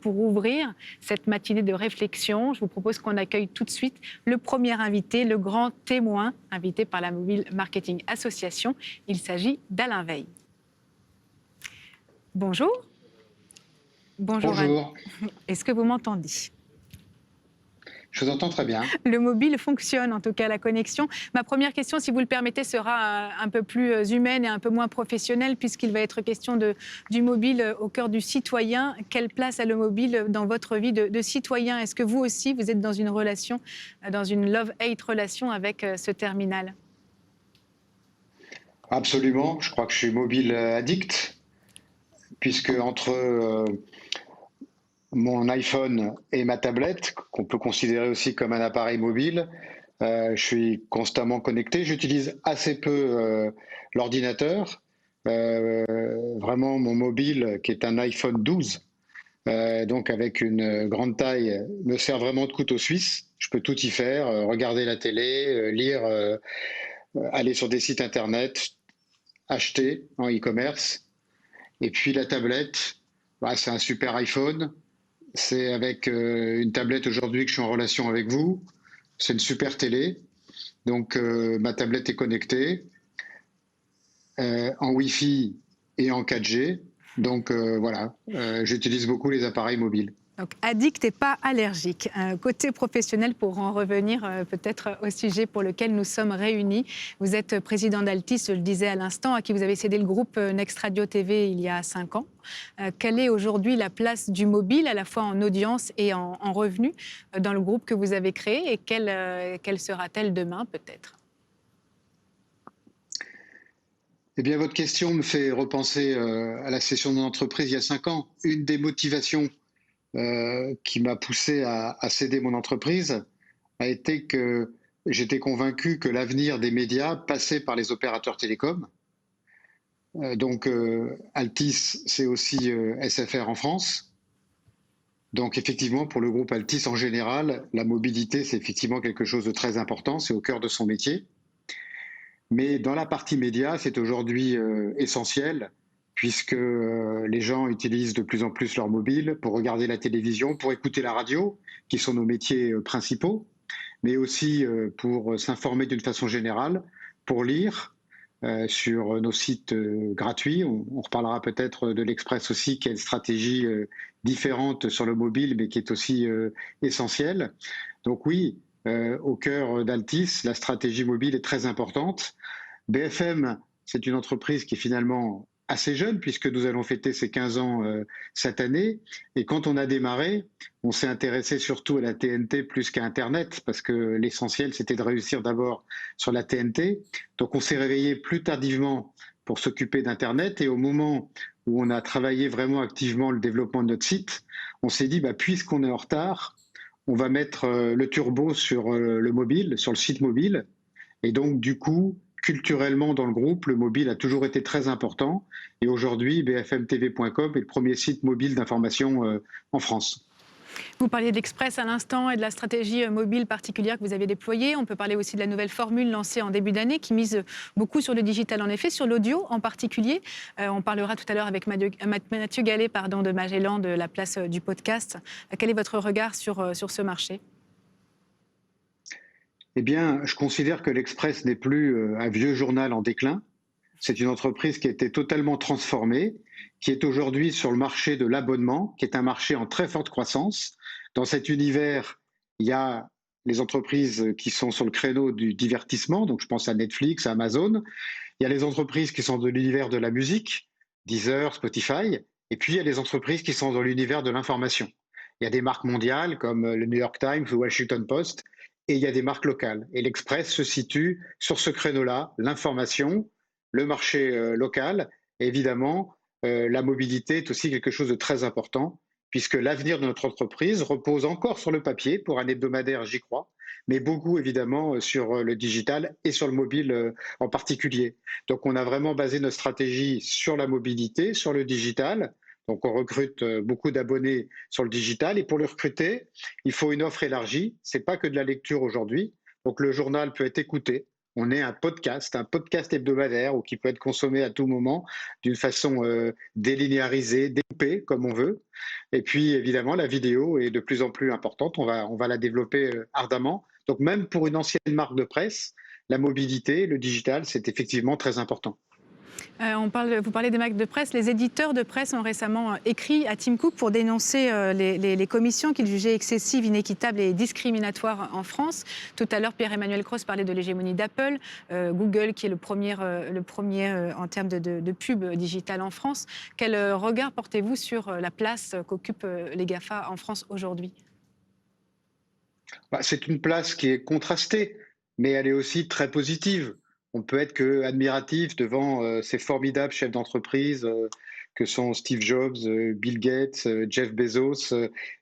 pour ouvrir cette matinée de réflexion, je vous propose qu'on accueille tout de suite le premier invité, le grand témoin, invité par la Mobile Marketing Association. Il s'agit d'Alain Veil. Bonjour. Bonjour. Bonjour. Est-ce que vous m'entendez ? Je vous entends très bien. Le mobile fonctionne, en tout cas la connexion. Ma première question, si vous le permettez, sera un peu plus humaine et un peu moins professionnelle, puisqu'il va être question du mobile au cœur du citoyen. Quelle place a le mobile dans votre vie de citoyen ? Est-ce que vous aussi, vous êtes dans une relation, dans une love-hate relation avec ce terminal ? Absolument. Je crois que je suis mobile addict, puisque entre mon iPhone et ma tablette, qu'on peut considérer aussi comme un appareil mobile, je suis constamment connecté. J'utilise assez peu l'ordinateur. Vraiment, mon mobile, qui est un iPhone 12, donc avec une grande taille, me sert vraiment de couteau suisse. Je peux tout y faire, regarder la télé, lire, aller sur des sites internet, acheter en e-commerce. Et puis la tablette, c'est un super iPhone. C'est avec une tablette aujourd'hui que je suis en relation avec vous. C'est une super télé. Donc ma tablette est connectée en Wi-Fi et en 4G. Donc voilà, j'utilise beaucoup les appareils mobiles. Donc, addict et pas allergique. Côté professionnel, pour en revenir peut-être au sujet pour lequel nous sommes réunis, vous êtes président d'Altis, je le disais à l'instant, à qui vous avez cédé le groupe Next Radio TV il y a 5 ans. Quelle est aujourd'hui la place du mobile, à la fois en audience et en revenus, dans le groupe que vous avez créé, et quelle sera-t-elle demain peut-être ? Eh bien, votre question me fait repenser à la session de mon entreprise il y a 5 ans. Une des motivations qui m'a poussé à céder mon entreprise a été que j'étais convaincu que l'avenir des médias passait par les opérateurs télécoms. Donc Altis, c'est aussi SFR en France. Donc effectivement, pour le groupe Altis en général, la mobilité, c'est effectivement quelque chose de très important, c'est au cœur de son métier. Mais dans la partie média, c'est aujourd'hui essentiel, puisque les gens utilisent de plus en plus leur mobile pour regarder la télévision, pour écouter la radio, qui sont nos métiers principaux, mais aussi pour s'informer d'une façon générale, pour lire sur nos sites gratuits. On reparlera peut-être de l'Express aussi, qui a une stratégie différente sur le mobile, mais qui est aussi essentielle. Donc oui, au cœur d'Altis, la stratégie mobile est très importante. BFM, c'est une entreprise qui est finalement assez jeune, puisque nous allons fêter ses 15 ans cette année. Et quand on a démarré, on s'est intéressé surtout à la TNT plus qu'à Internet, parce que l'essentiel, c'était de réussir d'abord sur la TNT. Donc on s'est réveillé plus tardivement pour s'occuper d'Internet. Et au moment où on a travaillé vraiment activement le développement de notre site, on s'est dit, puisqu'on est en retard, on va mettre le turbo sur le mobile, sur le site mobile. Et donc, du coup, culturellement, dans le groupe, le mobile a toujours été très important. Et aujourd'hui, bfmtv.com est le premier site mobile d'information en France. Vous parliez d'Express à l'instant et de la stratégie mobile particulière que vous avez déployée. On peut parler aussi de la nouvelle formule lancée en début d'année qui mise beaucoup sur le digital, en effet, sur l'audio en particulier. On parlera tout à l'heure avec Mathieu Gallet de Magellan de la place du podcast. Quel est votre regard sur ce marché ? Eh bien, je considère que l'Express n'est plus un vieux journal en déclin. C'est une entreprise qui a été totalement transformée, qui est aujourd'hui sur le marché de l'abonnement, qui est un marché en très forte croissance. Dans cet univers, il y a les entreprises qui sont sur le créneau du divertissement, donc je pense à Netflix, à Amazon. Il y a les entreprises qui sont de l'univers de la musique, Deezer, Spotify, et puis il y a les entreprises qui sont dans l'univers de l'information. Il y a des marques mondiales comme le New York Times ou Washington Post, et il y a des marques locales. Et l'Express se situe sur ce créneau-là, l'information, le marché local, et évidemment, la mobilité est aussi quelque chose de très important, puisque l'avenir de notre entreprise repose encore sur le papier, pour un hebdomadaire, j'y crois, mais beaucoup évidemment sur le digital et sur le mobile en particulier. Donc on a vraiment basé notre stratégie sur la mobilité, sur le digital. Donc on recrute beaucoup d'abonnés sur le digital, et pour le recruter, il faut une offre élargie. C'est pas que de la lecture aujourd'hui. Donc le journal peut être écouté. on ait un podcast hebdomadaire ou qui peut être consommé à tout moment d'une façon délinéarisée, découpée comme on veut. Et puis évidemment, la vidéo est de plus en plus importante. On va la développer ardemment. Donc même pour une ancienne marque de presse, la mobilité, le digital, c'est effectivement très important. Vous parlez des marques de presse. Les éditeurs de presse ont récemment écrit à Tim Cook pour dénoncer les commissions qu'ils jugeaient excessives, inéquitables et discriminatoires en France. Tout à l'heure, Pierre-Emmanuel Cross parlait de l'hégémonie d'Apple, Google qui est le premier en termes de pub digital en France. Quel regard portez-vous sur la place qu'occupent les GAFA en France aujourd'hui? C'est une place qui est contrastée, mais elle est aussi très positive. On peut être que admiratif devant ces formidables chefs d'entreprise que sont Steve Jobs, Bill Gates, Jeff Bezos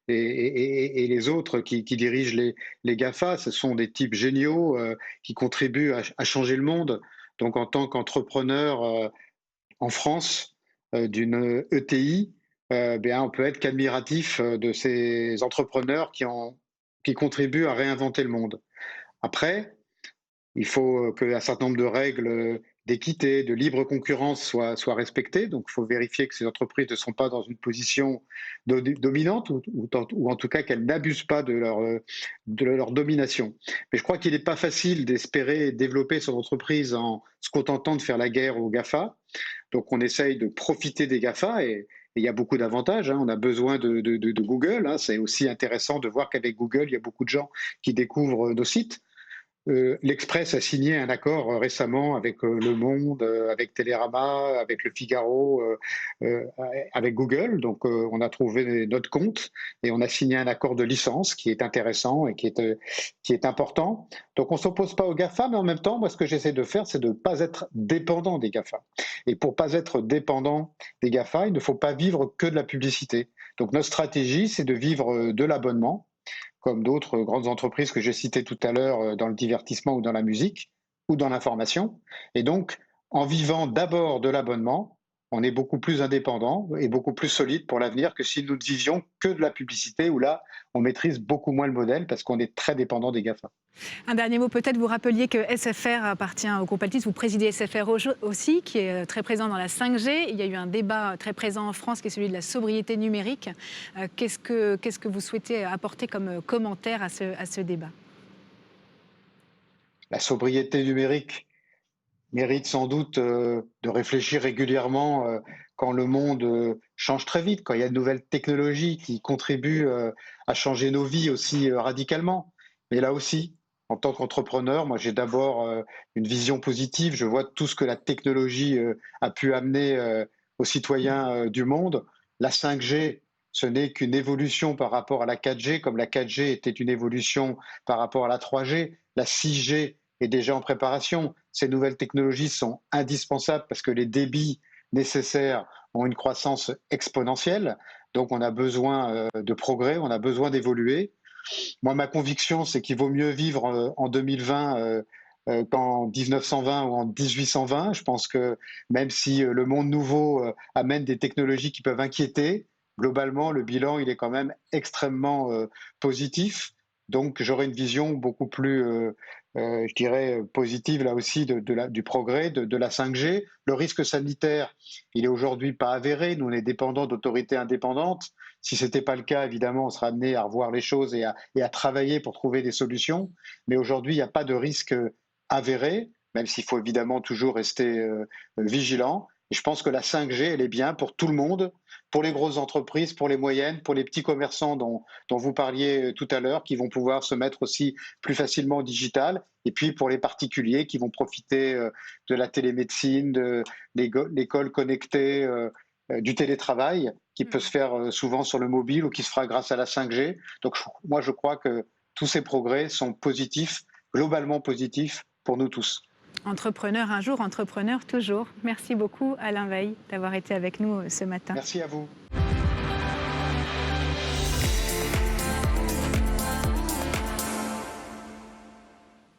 et les autres qui dirigent les GAFA. Ce sont des types géniaux qui contribuent à changer le monde. Donc en tant qu'entrepreneur en France d'une ETI, on peut être qu'admiratif de ces entrepreneurs qui contribuent à réinventer le monde. Après, il faut qu'un certain nombre de règles d'équité, de libre concurrence soient respectées. Donc, il faut vérifier que ces entreprises ne sont pas dans une position dominante ou en tout cas qu'elles n'abusent pas de leur domination. Mais je crois qu'il n'est pas facile d'espérer développer son entreprise en se contentant de faire la guerre aux GAFA. Donc, on essaye de profiter des GAFA et il y a beaucoup d'avantages. On a besoin de Google. C'est aussi intéressant de voir qu'avec Google, il y a beaucoup de gens qui découvrent nos sites. L'Express a signé un accord récemment avec Le Monde, avec Télérama, avec Le Figaro, avec Google. Donc, on a trouvé notre compte et on a signé un accord de licence qui est intéressant et qui est important. Donc, on ne s'oppose pas aux GAFA, mais en même temps, moi, ce que j'essaie de faire, c'est de ne pas être dépendant des GAFA. Et pour ne pas être dépendant des GAFA, il ne faut pas vivre que de la publicité. Donc, notre stratégie, c'est de vivre de l'abonnement, comme d'autres grandes entreprises que j'ai citées tout à l'heure dans le divertissement ou dans la musique ou dans l'information. Et donc, en vivant d'abord de l'abonnement, on est beaucoup plus indépendant et beaucoup plus solide pour l'avenir que si nous ne vivions que de la publicité, où là, on maîtrise beaucoup moins le modèle parce qu'on est très dépendant des GAFA. Un dernier mot, peut-être vous rappeliez que SFR appartient au groupe Altis, vous présidez SFR aussi, qui est très présent dans la 5G. Il y a eu un débat très présent en France qui est celui de la sobriété numérique. Qu'est-ce que vous souhaitez apporter comme commentaire à ce débat? La sobriété numérique mérite sans doute de réfléchir régulièrement quand le monde change très vite, quand il y a de nouvelles technologies qui contribuent à changer nos vies aussi radicalement. Mais là aussi, en tant qu'entrepreneur, moi j'ai d'abord une vision positive. Je vois tout ce que la technologie a pu amener aux citoyens du monde. La 5G, ce n'est qu'une évolution par rapport à la 4G, comme la 4G était une évolution par rapport à la 3G. La 6G est déjà en préparation. Ces nouvelles technologies sont indispensables parce que les débits nécessaires ont une croissance exponentielle. Donc on a besoin de progrès, on a besoin d'évoluer. Moi, ma conviction, c'est qu'il vaut mieux vivre en 2020 qu'en 1920 ou en 1820. Je pense que même si le monde nouveau amène des technologies qui peuvent inquiéter, globalement, le bilan, il est quand même extrêmement positif. Donc, j'aurais une vision beaucoup plus, je dirais, positive, là aussi, du progrès, de la 5G. Le risque sanitaire, il est aujourd'hui pas avéré. Nous, on est dépendants d'autorités indépendantes. Si ce n'était pas le cas, évidemment, on sera amené à revoir les choses et à travailler pour trouver des solutions. Mais aujourd'hui, il n'y a pas de risque avéré, même s'il faut évidemment toujours rester vigilant. Et je pense que la 5G, elle est bien pour tout le monde, pour les grosses entreprises, pour les moyennes, pour les petits commerçants dont vous parliez tout à l'heure, qui vont pouvoir se mettre aussi plus facilement au digital, et puis pour les particuliers qui vont profiter de la télémédecine, de l'école connectée, du télétravail, qui peut se faire souvent sur le mobile ou qui se fera grâce à la 5G. Donc moi, je crois que tous ces progrès sont positifs, globalement positifs pour nous tous. Entrepreneur un jour, entrepreneur toujours. Merci beaucoup Alain Weill d'avoir été avec nous ce matin. Merci à vous.